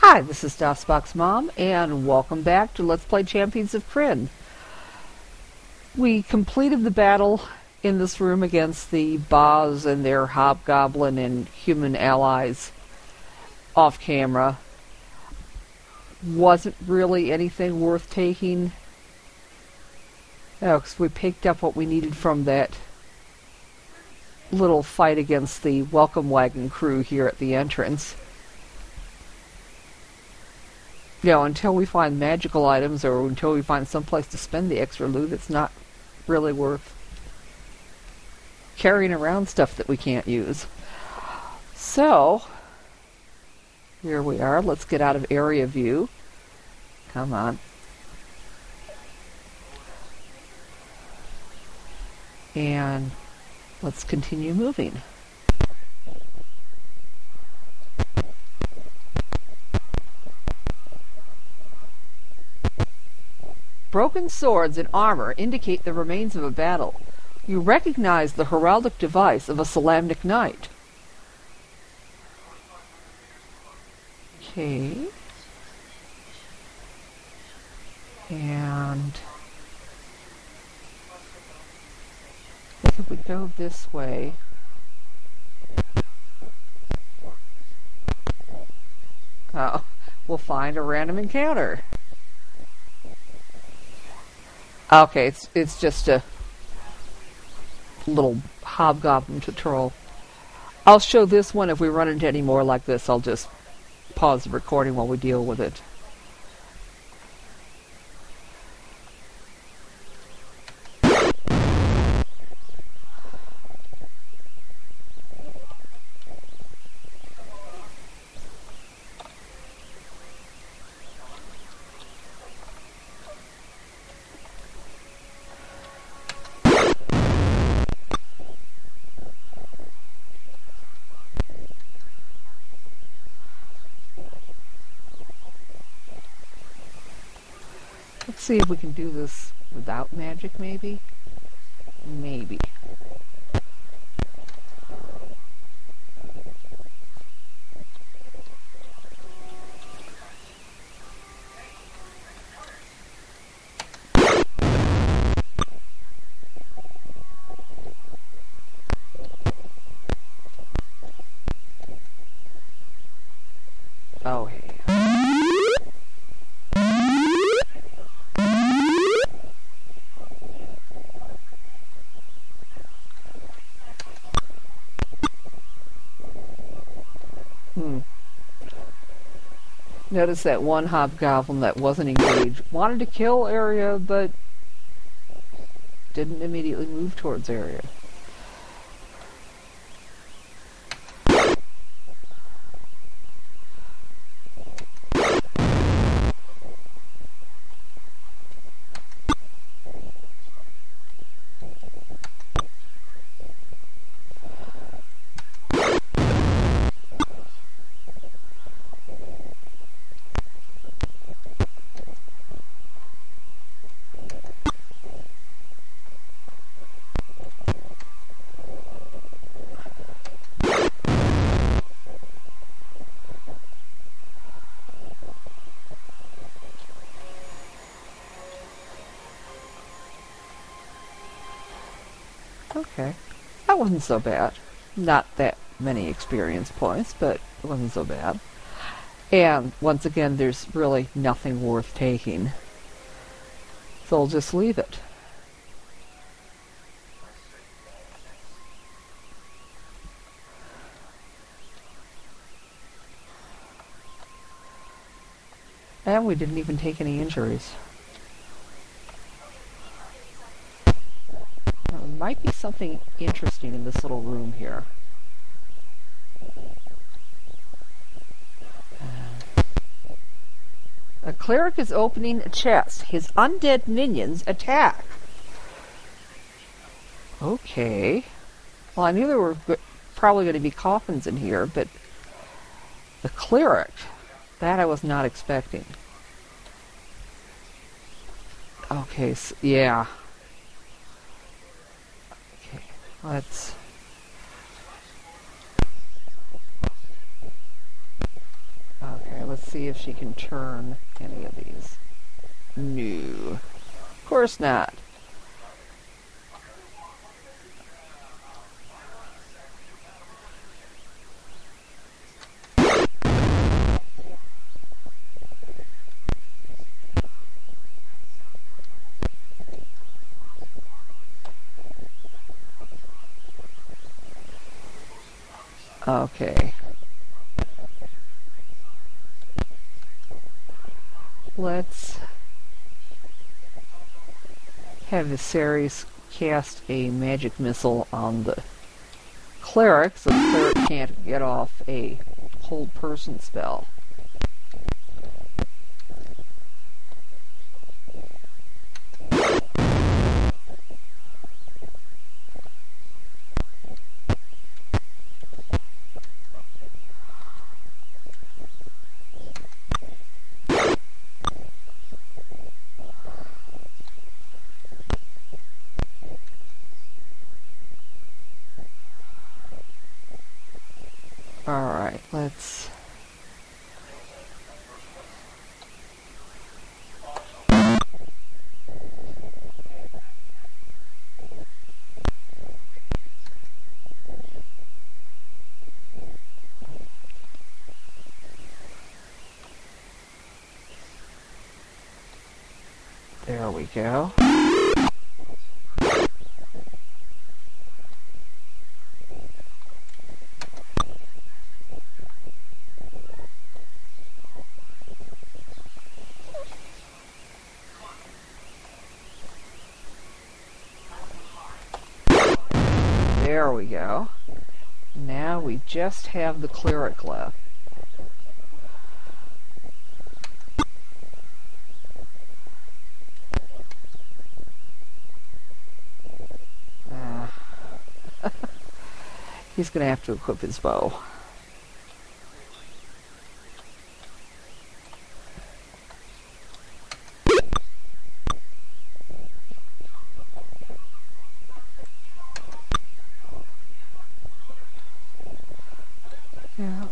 Hi, this is DOSBox Mom, and welcome back to Let's Play Champions of Krynn. We completed the battle in this room against the Boz and their hobgoblin and human allies off camera. Wasn't really anything worth taking. Oh, because we picked up what we needed from that little fight against the welcome wagon crew here at the entrance. You know, until we find magical items or until we find some place to spend the extra loot, it's not really worth carrying around stuff that we can't use. So, here we are. Let's get out of area view. Come on. And let's continue moving. Broken swords and armor indicate the remains of a battle. You recognize the heraldic device of a Solamnic knight. Okay. And if we go this way, we'll find a random encounter. Okay, it's just a little hobgoblin tutorial. I'll show this one. If we run into any more like this, I'll just pause the recording while we deal with it. Let's see if we can do this without magic, maybe? Maybe. Oh, hey. Notice that one hobgoblin that wasn't engaged wanted to kill area, but didn't immediately move towards area. Okay, that wasn't so bad. Not that many experience points, but it wasn't so bad. And once again, there's really nothing worth taking. So I'll just leave it. And we didn't even take any injuries. There might be something interesting in this little room here. A cleric is opening a chest. His undead minions attack. Okay. Well, I knew there were probably going to be coffins in here, but the cleric, that I was not expecting. Okay, so, yeah. Okay, let's... Okay, let's see see if she can turn any of these. No. Of course not. Okay. Let's have Viserys cast a magic missile on the cleric, so the cleric can't get off a hold person spell. Alright, let's... There we go. There we go. Now we just have the cleric left. He's going to have to equip his bow. Yeah.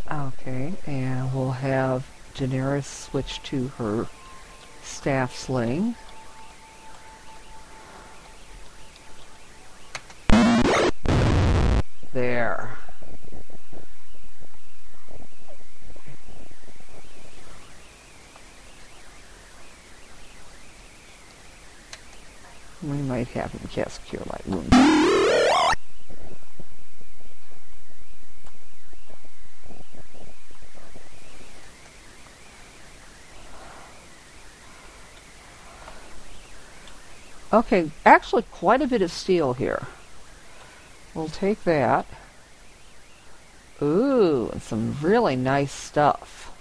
Okay, and we'll have Daenerys switch to her staff sling. There. We might have him cast Cure Light Wounds. Okay, actually quite a bit of steel here. We'll take that. Ooh, and some really nice stuff.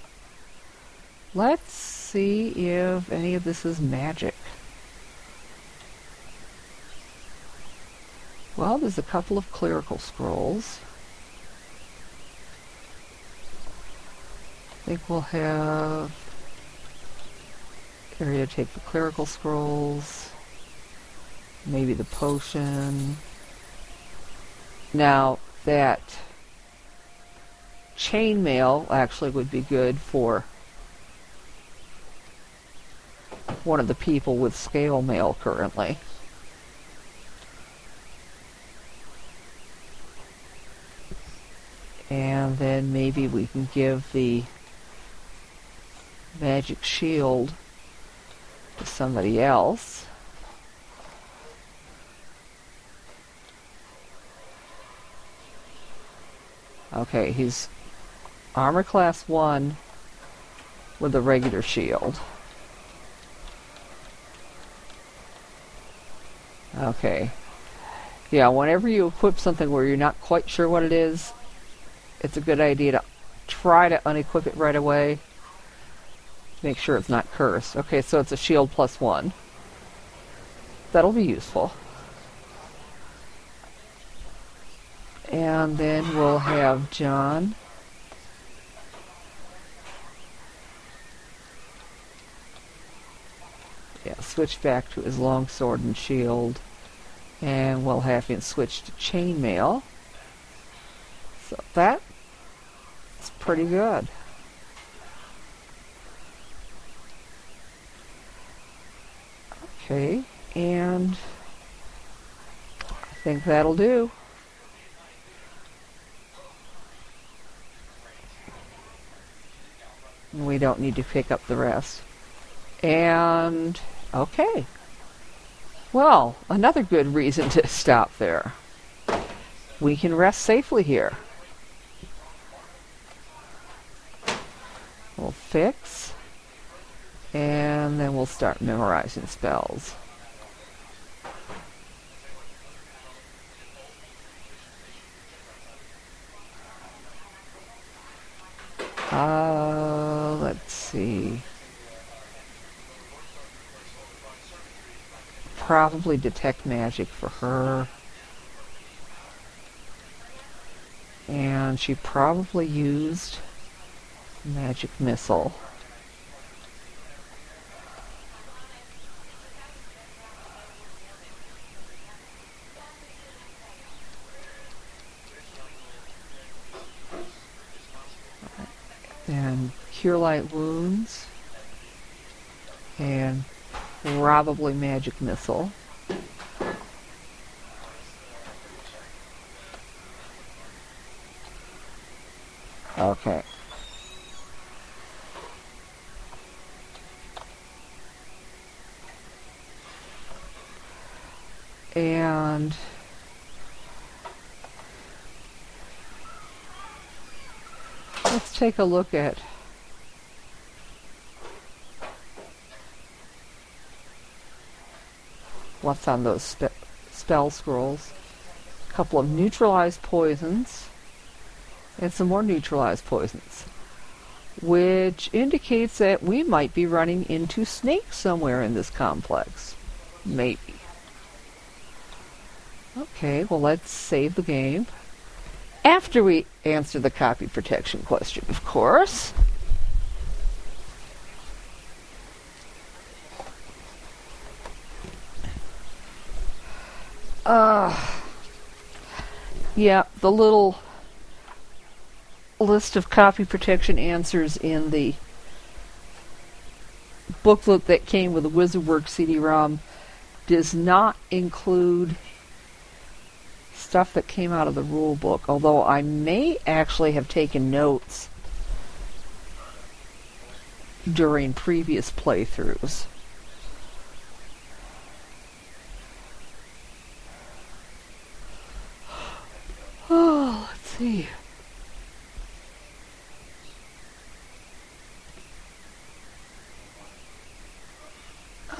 Let's see if any of this is magic. Well, there's a couple of clerical scrolls. I think we'll have area take the clerical scrolls. Maybe the potion. Now, that chainmail actually would be good for one of the people with scale mail currently. And then maybe we can give the magic shield to somebody else. Okay, he's armor class 1 with a regular shield. Okay. Yeah, whenever you equip something where you're not quite sure what it is, it's a good idea to try to unequip it right away. Make sure it's not cursed. Okay, so it's a shield plus 1. That'll be useful. And then we'll have John. Yes, switch back to his longsword and shield, and we'll have him switch to chainmail. So that's pretty good. Okay, and I think that'll do. We don't need to pick up the rest. And okay. Well, another good reason to stop there. We can rest safely here. We'll fix, and then we'll start memorizing spells. Let's see. Probably detect magic for her. And she probably used magic missile. And cure light wounds, and probably magic missile. Okay. And let's take a look at what's on those spell scrolls. A couple of neutralized poisons and some more neutralized poisons, which indicates that we might be running into snakes somewhere in this complex. Maybe. Okay, well, let's save the game. After we answer the copy protection question, of course. Yeah, the little list of copy protection answers in the booklet that came with the Wizardworks CD-ROM does not include stuff that came out of the rule book, although I may actually have taken notes during previous playthroughs. Oh, let's see.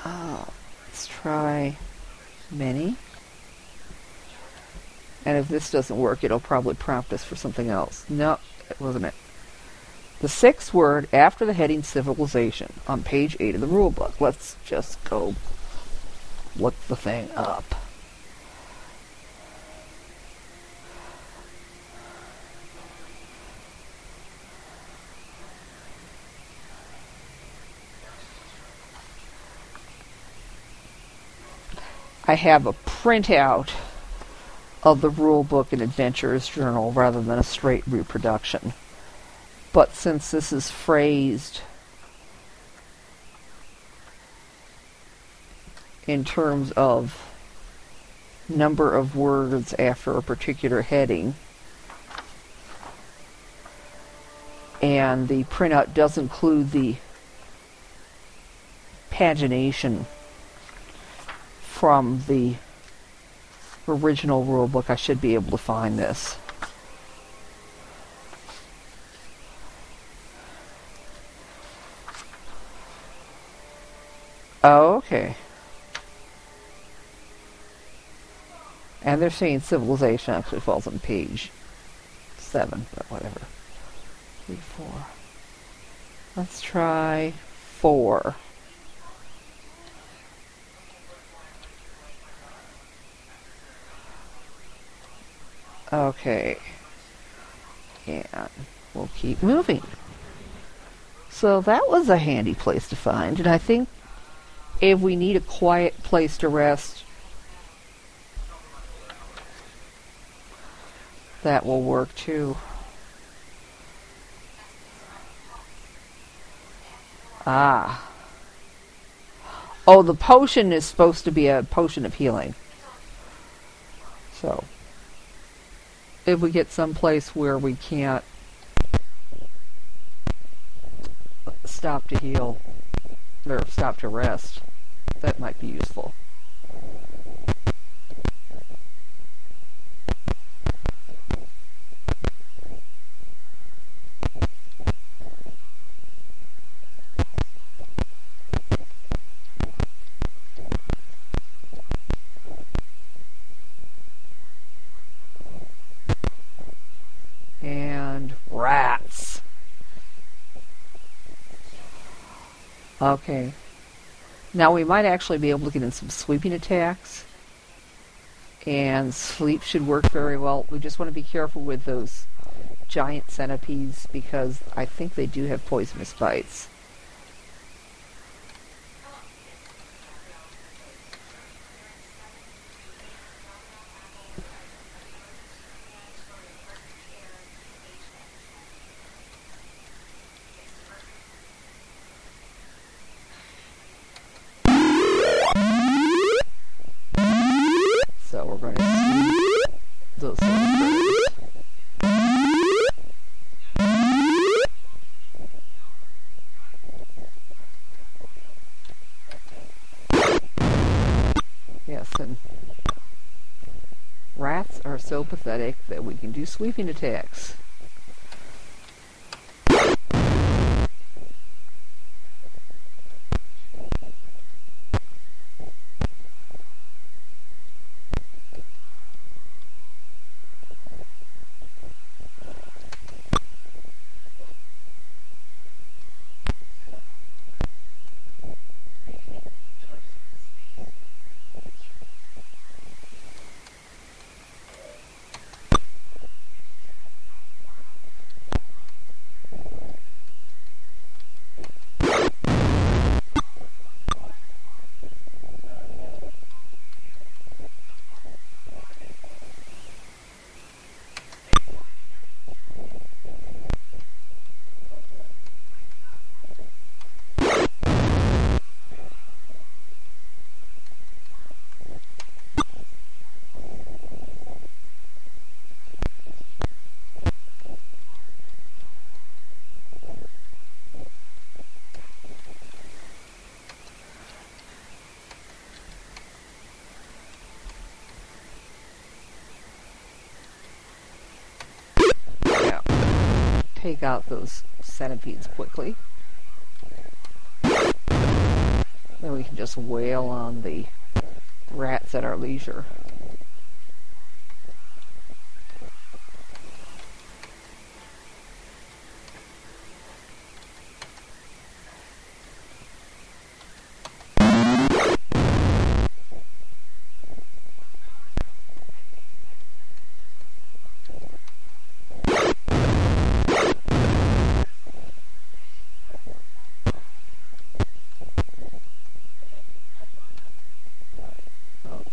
Let's try many. And if this doesn't work, it'll probably prompt us for something else. No, it wasn't it. The sixth word after the heading civilization on page 8 of the rule book. Let's just go look the thing up. I have a printout of the rule book and adventurer's journal rather than a straight reproduction. But since this is phrased in terms of number of words after a particular heading, and the printout does include the pagination from the original rule book, I should be able to find this. Oh, okay. And they're saying civilization actually falls on page 7, but whatever. 3, 4. Let's try 4. Okay, and we'll keep moving. So that was a handy place to find, and I think If we need a quiet place to rest, that will work too. Ah. Oh, the potion is supposed to be a potion of healing. So, if we get someplace where we can't stop to heal, or stop to rest, that might be useful. And rats. Okay. Now we might actually be able to get in some sweeping attacks. And sleep should work very well. We just want to be careful with those giant centipedes because I think they do have poisonous bites. So we're going to see those little critters. Yes, and rats are so pathetic that we can do sweeping attacks. Take out those centipedes quickly. Then we can just wail on the rats at our leisure.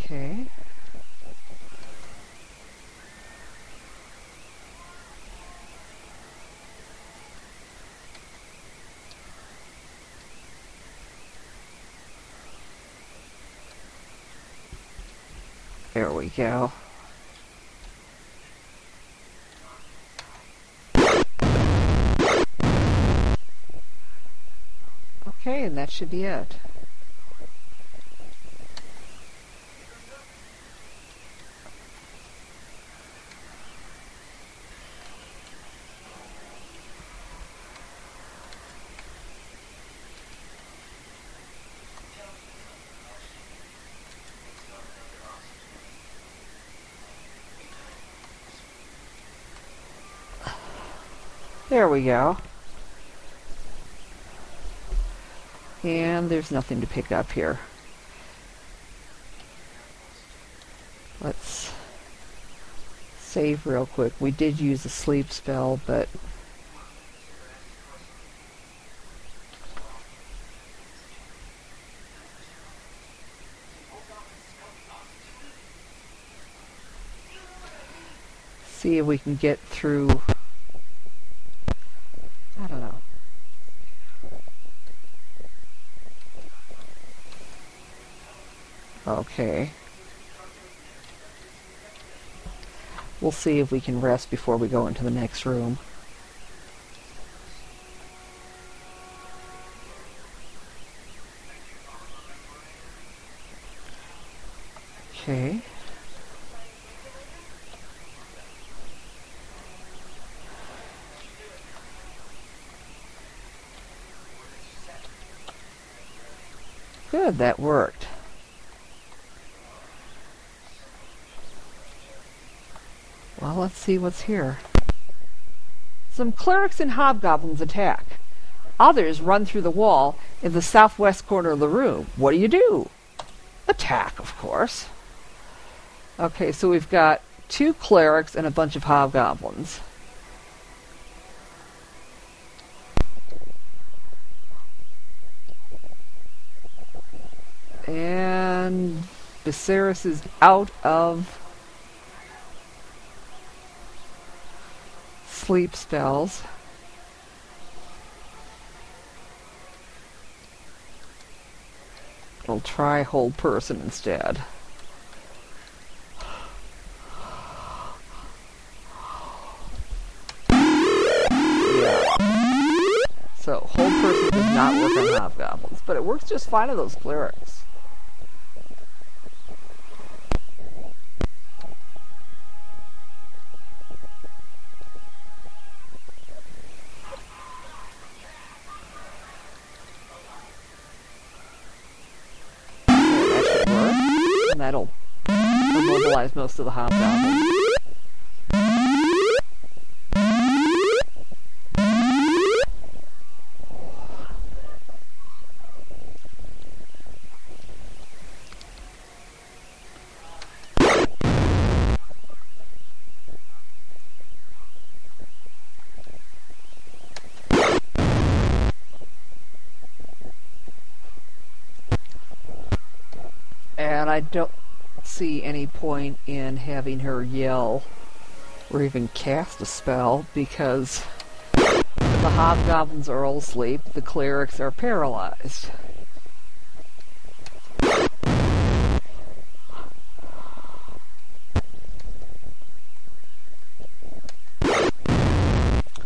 Okay. There we go. Okay, and that should be it. There we go. And there's nothing to pick up here. Let's save real quick. We did use a sleep spell, but see if we can get through. I don't know. Okay. We'll see if we can rest before we go into the next room. Okay. Good, that worked. Well, let's see what's here. Some clerics and hobgoblins attack. Others run through the wall in the southwest corner of the room. What do? Attack, of course. Okay, so we've got 2 clerics and a bunch of hobgoblins. And Viserys is out of sleep spells. We'll try hold person instead. Yeah. So hold person does not work on hobgoblins, but it works just fine on those clerics. That'll immobilize most of the hobgoblins. And I don't see any point in having her yell or even cast a spell because the hobgoblins are all asleep, the clerics are paralyzed.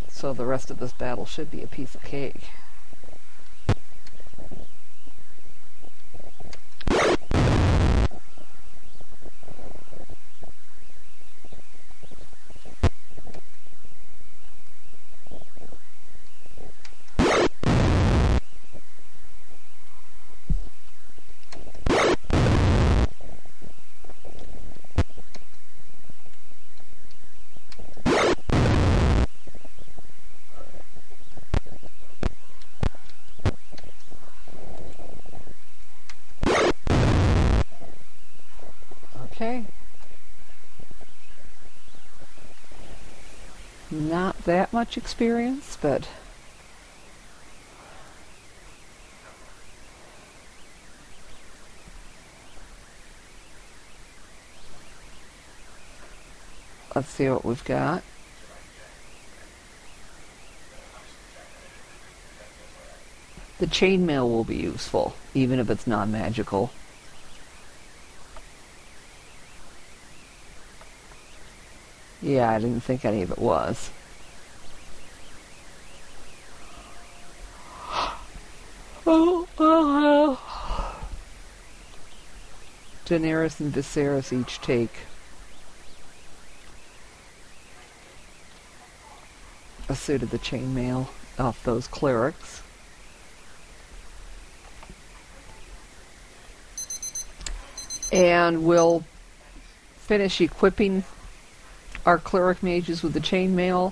So the rest of this battle should be a piece of cake. Okay. Not that much experience, but let's see what we've got. The chainmail will be useful, even if it's non-magical. Yeah, I didn't think any of it was. Daenerys and Viserys each take a suit of the chainmail off those clerics. And we'll finish equipping our cleric mages with the chainmail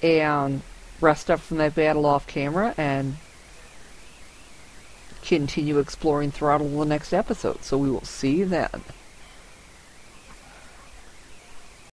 and rest up from that battle off camera and continue exploring Throtl in the next episode. So we will see you then.